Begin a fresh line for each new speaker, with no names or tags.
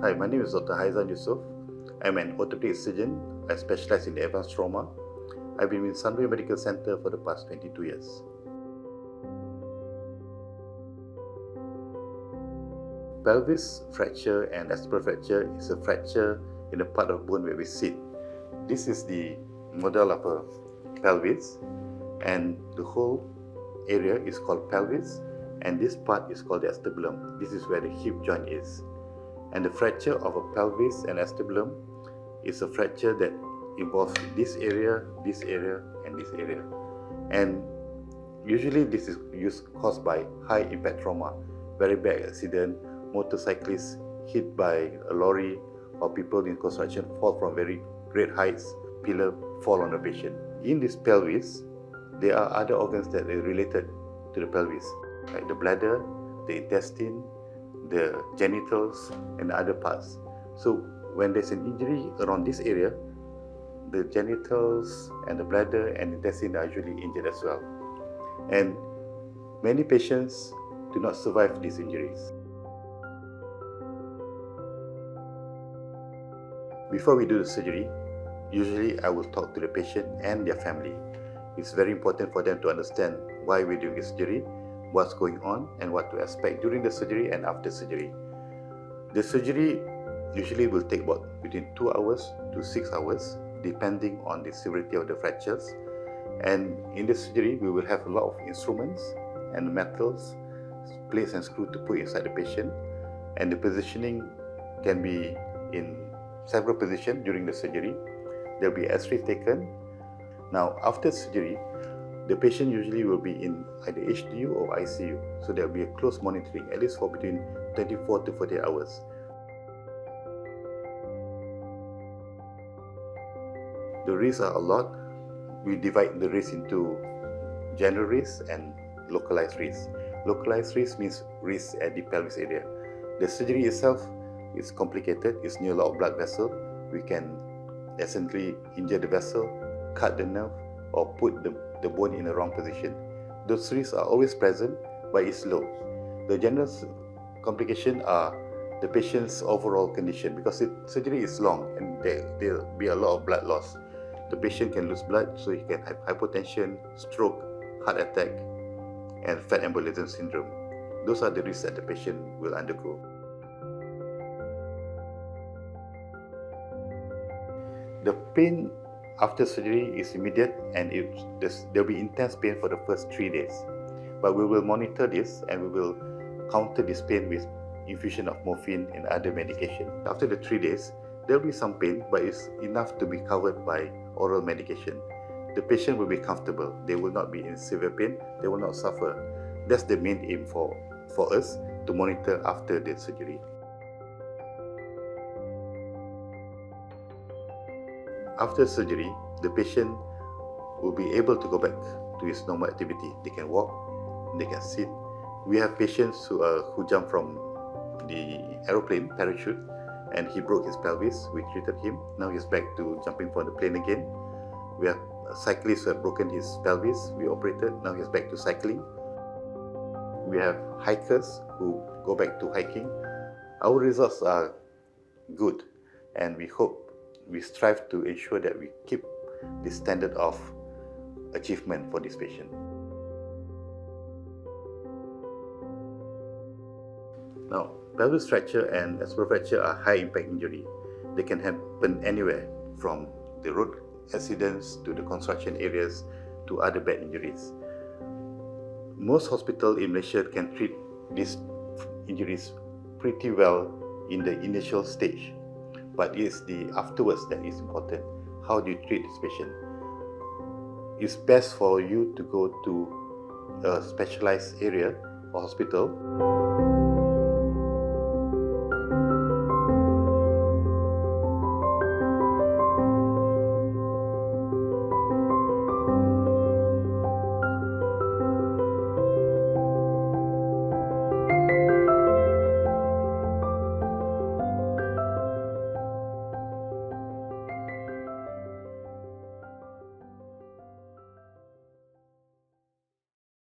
Hi, my name is Dr. Hyzan Yusof. I'm an orthopedic surgeon. I specialize in advanced trauma. I've been with Sunway Medical Center for the past 22 years. Pelvis fracture and acetabular fracture is a fracture in the part of bone where we sit. This is the model of a pelvis, and the whole area is called pelvis, and this part is called the acetabulum. This is where the hip joint is. And the fracture of a pelvis and acetabulum is a fracture that involves this area, and this area. And usually this is caused by high impact trauma, very bad accident, motorcyclists hit by a lorry, or people in construction fall from very great heights, pillar fall on the patient. In this pelvis, there are other organs that are related to the pelvis, like the bladder, the intestine, the genitals, and other parts. So when there's an injury around this area, the genitals and the bladder and intestine are usually injured as well. And many patients do not survive these injuries. Before we do the surgery, usually I will talk to the patient and their family. It's very important for them to understand why we're doing the surgery, what's going on, and what to expect during the surgery and after surgery. The surgery usually will take about between 2 hours to 6 hours, depending on the severity of the fractures. And in the surgery, we will have a lot of instruments and metals, plates and screws to put inside the patient. And the positioning can be in several positions during the surgery. There will be X-ray taken. Now, after surgery, the patient usually will be in either HDU or ICU. So there will be a close monitoring, at least for between 24 to 48 hours. The risks are a lot. We divide the risk into general risks and localized risks. Localized risk means risk at the pelvis area. The surgery itself is complicated. It's near a lot of blood vessel. We can essentially injure the vessel, cut the nerve, or put the bone in the wrong position. Those risks are always present, but it's low. The general complications are the patient's overall condition, because surgery is long and there will be a lot of blood loss. The patient can lose blood, so he can have hypotension, stroke, heart attack, and fat embolism syndrome. Those are the risks that the patient will undergo. The pain after surgery is immediate, and there will be intense pain for the first 3 days. But we will monitor this, and we will counter this pain with infusion of morphine and other medication. After the 3 days, there will be some pain, but it's enough to be covered by oral medication. The patient will be comfortable. They will not be in severe pain. They will not suffer. That's the main aim for us to monitor after the surgery. After surgery, the patient will be able to go back to his normal activity. They can walk, they can sit. We have patients who jump from the aeroplane parachute, and he broke his pelvis. We treated him. Now he's back to jumping from the plane again. We have cyclists who have broken his pelvis. We operated. Now he's back to cycling. We have hikers who go back to hiking. Our results are good, and we strive to ensure that we keep the standard of achievement for this patient. Now, pelvis fracture and acetabular fracture are high impact injury. They can happen anywhere, from the road accidents to the construction areas to other bad injuries. Most hospitals in Malaysia can treat these injuries pretty well in the initial stage, but it's the afterwards that is important. How do you treat this patient? It's best for you to go to a specialized area or hospital